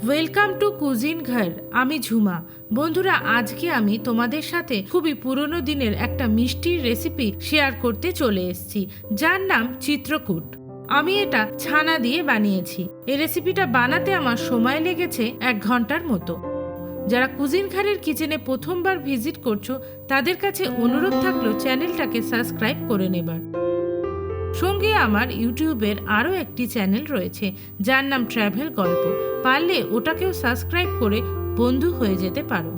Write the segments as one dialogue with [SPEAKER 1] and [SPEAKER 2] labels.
[SPEAKER 1] Welcome to cuisine ঘর। আমি ঝুমা। বন্ধুরা, আজকে আমি তোমাদের সাথে খুবই পুরনো দিনের একটা মিষ্টির রেসিপি শেয়ার করতে চলে এসেছি, যার নাম চিত্রকূট। আমি এটা ছানা দিয়ে বানিয়েছি। এই রেসিপিটা বানাতে আমার সময় লেগেছে 1 ঘন্টার মতো। যারা কুজিন ঘরের কিচেনে প্রথমবার ভিজিট করছো তাদের কাছে অনুরোধ থাকলো চ্যানেলটাকে সাবস্ক্রাইব করে নেবার। সঙ্গে আমার ইউটিউবের আরও একটি চ্যানেল রয়েছে যার নাম ট্র্যাভেল গল্প। পারলে ওটাকেও সাবস্ক্রাইব করে বন্ধু হয়ে যেতে পারো।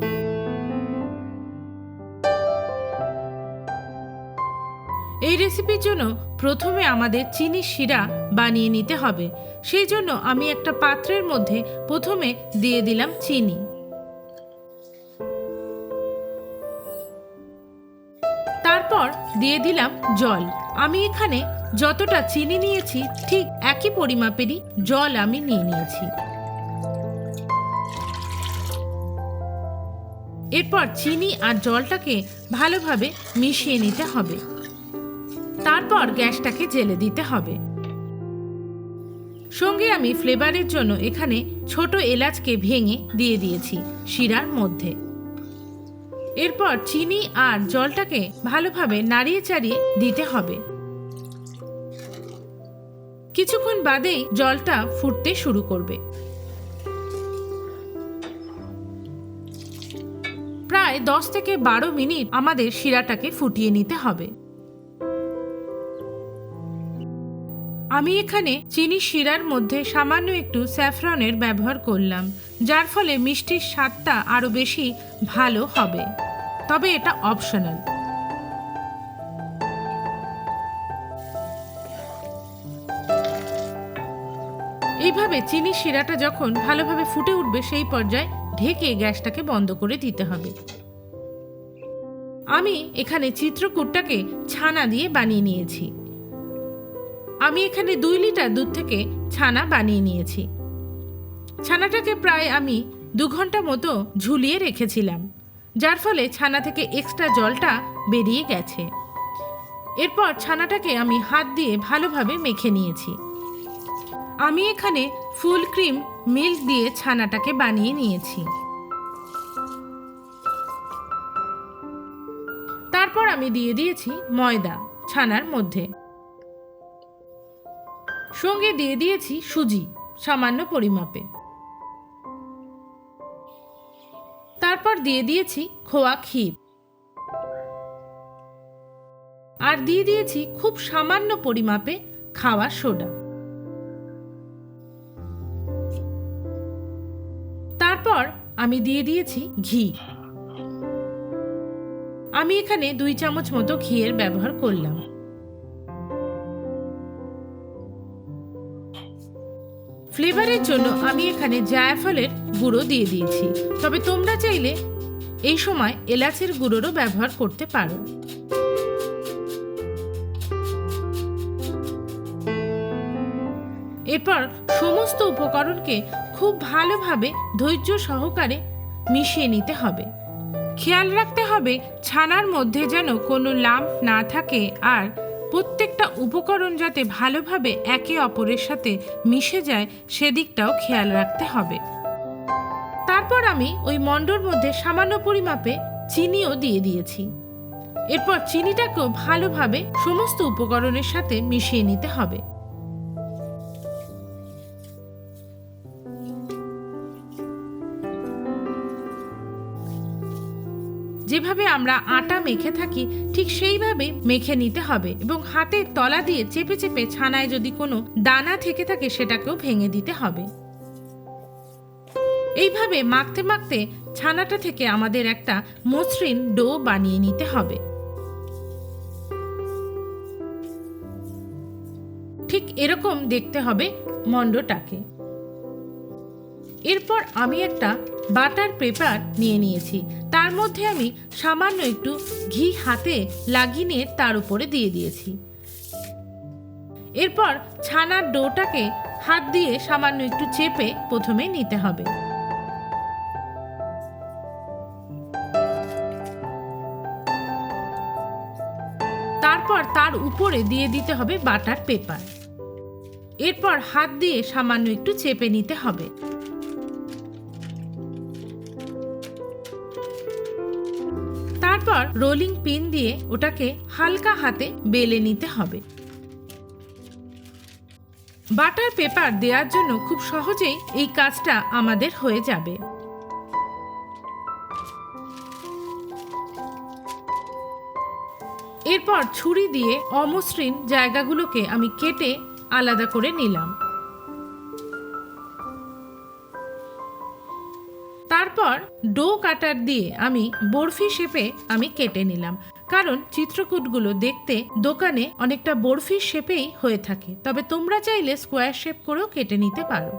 [SPEAKER 1] এই রেসিপির জন্য প্রথমে আমাদের চিনি শিরা বানিয়ে নিতে হবে। সেই জন্য আমি একটা পাত্রের মধ্যে প্রথমে দিয়ে দিলাম চিনি। তারপর দিয়ে দিলাম জল। আমি এখানে যতটা চিনি নিয়েছি ঠিক একই পরিমাপেরই জল আমি নিয়ে নিয়েছি। এরপর চিনি আর জলটাকে ভালোভাবে মিশিয়ে নিতে হবে। তারপর গ্যাসটাকে জ্বেলে দিতে হবে। সঙ্গে আমি ফ্লেভারের জন্য এখানে ছোট এলাচকে ভেঙে দিয়ে দিয়েছি শিরার মধ্যে। এরপর চিনি আর জলটাকে ভালোভাবে নাড়িয়ে চাড়িয়ে দিতে হবে। কিছুক্ষণ বাদেই জলটা ফুটতে শুরু করবে। প্রায় 10 থেকে 12 মিনিট আমাদের শিরাটাকে ফুটিয়ে নিতে হবে। আমি এখানে চিনি শিরার মধ্যে সামান্য একটু স্যাফরনের ব্যবহার করলাম, যার ফলে মিষ্টির স্বাদটা আরো বেশি ভালো হবে, তবে এটা অপশনাল। এইভাবে চিনি শিরাটা যখন ভালোভাবে ফুটে উঠবে সেই পর্যায়ে ঢেকে গ্যাসটাকে বন্ধ করে দিতে হবে। আমি এখানে চিত্রকূটটাকে ছানা দিয়ে বানিয়ে নিয়েছি। আমি এখানে 2 লিটার দুধ থেকে ছানা বানিয়ে নিয়েছি। ছানাটাকে প্রায় আমি 2 ঘন্টা মতো ঝুলিয়ে রেখেছিলাম, যার ফলে ছানা থেকে এক্সট্রা জলটা বেরিয়ে গেছে। এরপর ছানাটাকে আমি হাত দিয়ে ভালোভাবে মেখে নিয়েছি। আমি এখানে ফুল ক্রিম মিল্ক দিয়ে ছানাটাকে বানিয়ে নিয়েছি। তারপর আমি দিয়ে দিয়েছি ময়দা ছানার মধ্যে। সঙ্গে দিয়ে দিয়েছি সুজি সামান্য পরিমাপে। তারপর দিয়ে দিয়েছি খোয়া ক্ষীর। আর দিয়ে দিয়েছি খুব সামান্য পরিমাপে খাওয়া সোডা। তারপর আমি দিয়ে দিয়েছি ঘি। আমি এখানে 2 চামচ মতো ঘিয়ের ব্যবহার করলাম। ফ্লেভারের জন্য আমি এখানে জায়ফলের গুঁড়ো দিয়ে দিয়েছি, তবে তোমরা চাইলে এই সময় এলাচের গুঁড়োরও ব্যবহার করতে পারো। এরপর সমস্ত উপকরণকে খুব ভালোভাবে ধৈর্য সহকারে মিশিয়ে নিতে হবে। খেয়াল রাখতে হবে ছানার মধ্যে যেন কোনো লাম্প না থাকে, আর প্রত্যেকটা উপকরণ যাতে ভালোভাবে একে অপরের সাথে মিশে যায় সেদিকটাও খেয়াল রাখতে হবে। তারপর আমি ওই মণ্ডর মধ্যে সামান্য পরিমাপে চিনিও দিয়ে দিয়েছি। এরপর চিনিটাকেও ভালোভাবে সমস্ত উপকরণের সাথে মিশিয়ে নিতে হবে। যেভাবে আমরা আটা মেখে থাকি ঠিক সেইভাবে মেখে নিতে হবে, এবং হাতের তলা দিয়ে চেপে চেপে ছানায় যদি কোনো দানা থেকে থাকে সেটাকেও ভেঙে দিতে হবে। এইভাবে মাখতে মাখতে ছানাটা থেকে আমাদের একটা মসৃণ ডো বানিয়ে নিতে হবে। ঠিক এরকম দেখতে হবে মণ্ডটাকে। এরপর আমি একটা বাটার পেপার নিয়ে নিয়েছি। তার মধ্যে আমি সামান্য একটু ঘি হাতে লাগিয়ে নিয়ে তার উপরে দিয়ে দিয়েছি। এরপর ছানার ডোটাকে হাত দিয়ে সামান্য একটু চেপে প্রথমে নিতে হবে। তারপর তার উপরে দিয়ে দিতে হবে বাটার পেপার। এরপর হাত দিয়ে সামান্য একটু চেপে নিতে হবে। তারপর রোলিং পিন দিয়ে ওটাকে হালকা হাতে বেলে নিতে হবে। বাটার পেপার দেওয়ার জন্য খুব সহজেই এই কাজটা আমাদের হয়ে যাবে। এরপর ছুরি দিয়ে অমসৃণ জায়গাগুলোকে আমি কেটে আলাদা করে নিলাম। তারপর ডো কাটার দিয়ে আমি বরফি শেপে আমি কেটে নিলাম, কারণ চিত্রকূটগুলো দেখতে দোকানে অনেকটা বরফি শেপেই হয়ে থাকে, তবে তোমরা চাইলে স্কোয়ার শেপ করেও কেটে নিতে পারো।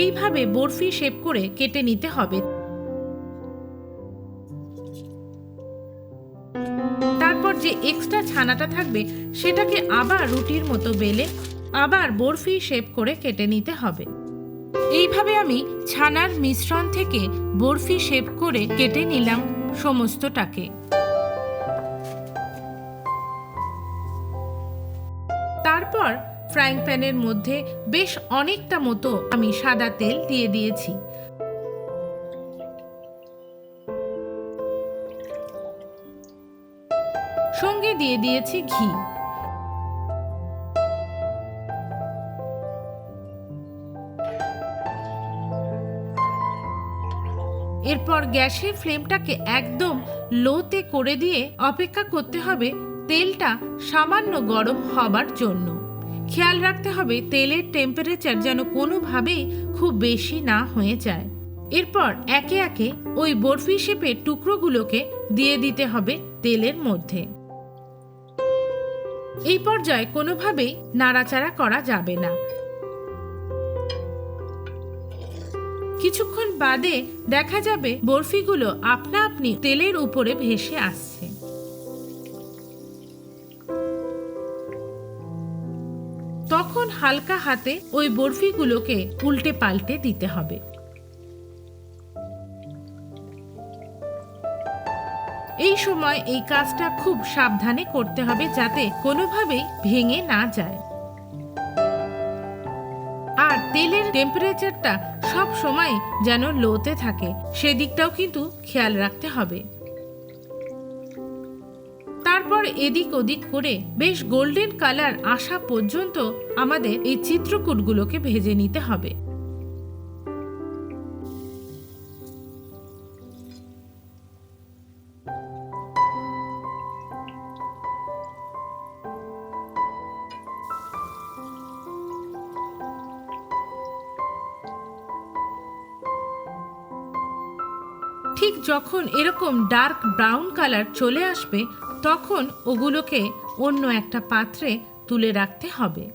[SPEAKER 1] এইভাবে বরফি শেপ করে কেটে নিতে হবে। তারপর যে এক্সট্রা ছানাটা থাকবে সেটাকে আবার রুটির মতো বেলে আবার বরফি শেপ করে কেটে নিতে হবে। এইভাবে আমি ছানার মিশ্রণ থেকে বরফি শেপ করে কেটে নিলাম সমস্তটাকে। তারপর ফ্রাইং প্যানের মধ্যে বেশ অনেকটা মতো আমি সাদা তেল দিয়ে দিয়েছি। সঙ্গে দিয়ে দিয়েছি ঘি। এরপর গ্যাসের ফ্লেমটাকে একদম লোতে করে দিয়ে অপেক্ষা করতে হবে তেলটা সামান্য গরম হবার জন্য। খেয়াল রাখতে হবে তেলের টেম্পারেচার যেন কোনোভাবেই খুব বেশি না হয়ে যায়। এরপর একে একে ওই বরফি শেপের টুকরোগুলোকে দিয়ে দিতে হবে তেলের মধ্যে। এই পর্যায়ে কোনোভাবেই নাড়াচাড়া করা যাবে না। কিছুক্ষণ বাদে দেখা যাবে বরফিগুলো আপনা আপনি তেলের উপরে ভেসে আসছে। তখন হালকা হাতে ওই বরফিগুলোকে উল্টে পাল্টে দিতে হবে। এই সময় এই কাজটা খুব সাবধানে করতে হবে যাতে কোনোভাবেই ভেঙে না যায়। আর তেলের টেম্পারেচারটা সব সময় যেন লোতে থাকে সেদিকটাও কিন্তু খেয়াল রাখতে হবে। তারপর এদিক ওদিক করে বেশ গোল্ডেন কালার আসা পর্যন্ত আমাদের এই চিত্রকূটগুলোকে ভেজে নিতে হবে। ঠিক যখন এরকম ডার্ক ব্রাউন কালার চলে আসবে তখন ওগুলোকে অন্য একটা পাত্রে তুলে রাখতে হবে।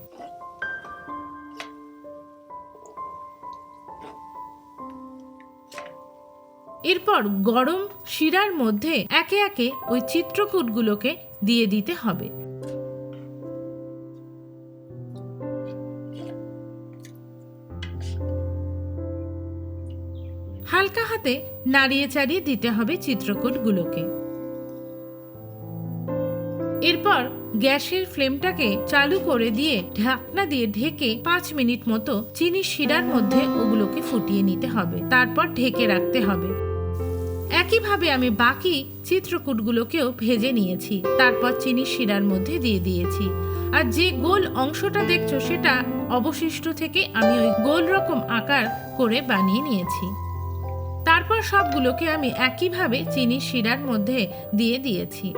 [SPEAKER 1] এরপর গরম শিরার মধ্যে একে একে ওই চিত্রকূটগুলোকে দিয়ে দিতে হবে। হালকা হাতে নাড়িয়ে চাড়িয়ে দিতে হবে চিত্রকূটগুলোকে। এরপর গ্যাসের ফ্লেমটাকে চালু করে দিয়ে ঢাকনা দিয়ে ঢেকে 5 মিনিট মতো চিনির শিরার মধ্যে ওগুলোকে ফুটিয়ে নিতে হবে। তারপর ঢেকে রাখতে হবে। একইভাবে আমি বাকি চিত্রকূটগুলোকেও ভেজে নিয়েছি। তারপর চিনির শিরার মধ্যে দিয়ে দিয়েছি। আর যে গোল অংশটা দেখছো সেটা অবশিষ্ট থেকে আমি ওই গোল রকম আকার করে বানিয়ে নিয়েছি। তারপর সবগুলোকে আমি একইভাবে চিনির শিরার মধ্যে দিয়ে দিয়েছি।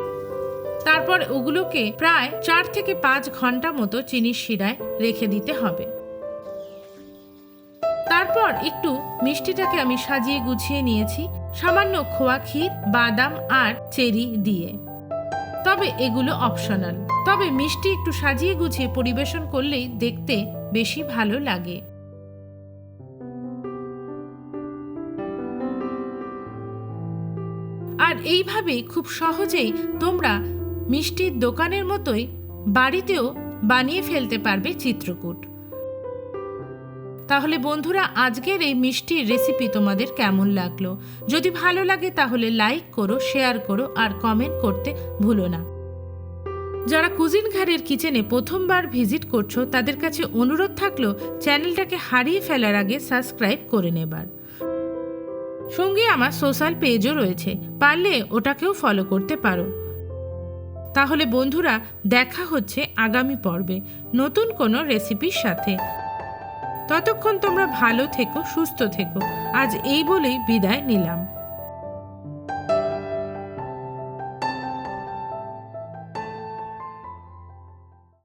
[SPEAKER 1] তারপর ওগুলোকে প্রায় 4 থেকে 5 ঘন্টা মতো চিনির শিরায় রেখে দিতে হবে। তারপর একটু মিষ্টিটাকে আমি সাজিয়ে গুছিয়ে নিয়েছি সামান্য খোয়া ক্ষীর, বাদাম আর চেরি দিয়ে। তবে এগুলো অপশনাল। তবে মিষ্টি একটু সাজিয়ে গুছিয়ে পরিবেশন করলেই দেখতে বেশি ভালো লাগে। আর এইভাবেই খুব সহজেই তোমরা মিষ্টির দোকানের মতোই বাড়িতেও বানিয়ে ফেলতে পারবে চিত্রকূট। তাহলে বন্ধুরা আজকের এই মিষ্টির রেসিপি তোমাদের কেমন লাগলো? যদি ভালো লাগে তাহলে লাইক করো, শেয়ার করো আর কমেন্ট করতে ভুলো না। যারা কুজিন ঘরের কিচেনে প্রথমবার ভিজিট করছো তাদের কাছে অনুরোধ থাকলো চ্যানেলটাকে হারিয়ে ফেলার আগে সাবস্ক্রাইব করে নেবার। সঙ্গে আমার সোশ্যাল পেজও রয়েছে, পারলে ওটাকেও ফলো করতে পারো। তাহলে বন্ধুরা দেখা হচ্ছে আগামী পর্বে নতুন কোনো রেসিপির সাথে। ততক্ষণ তোমরা ভালো থেকো, সুস্থ থেকো। আজ এই বলেই বিদায় নিলাম।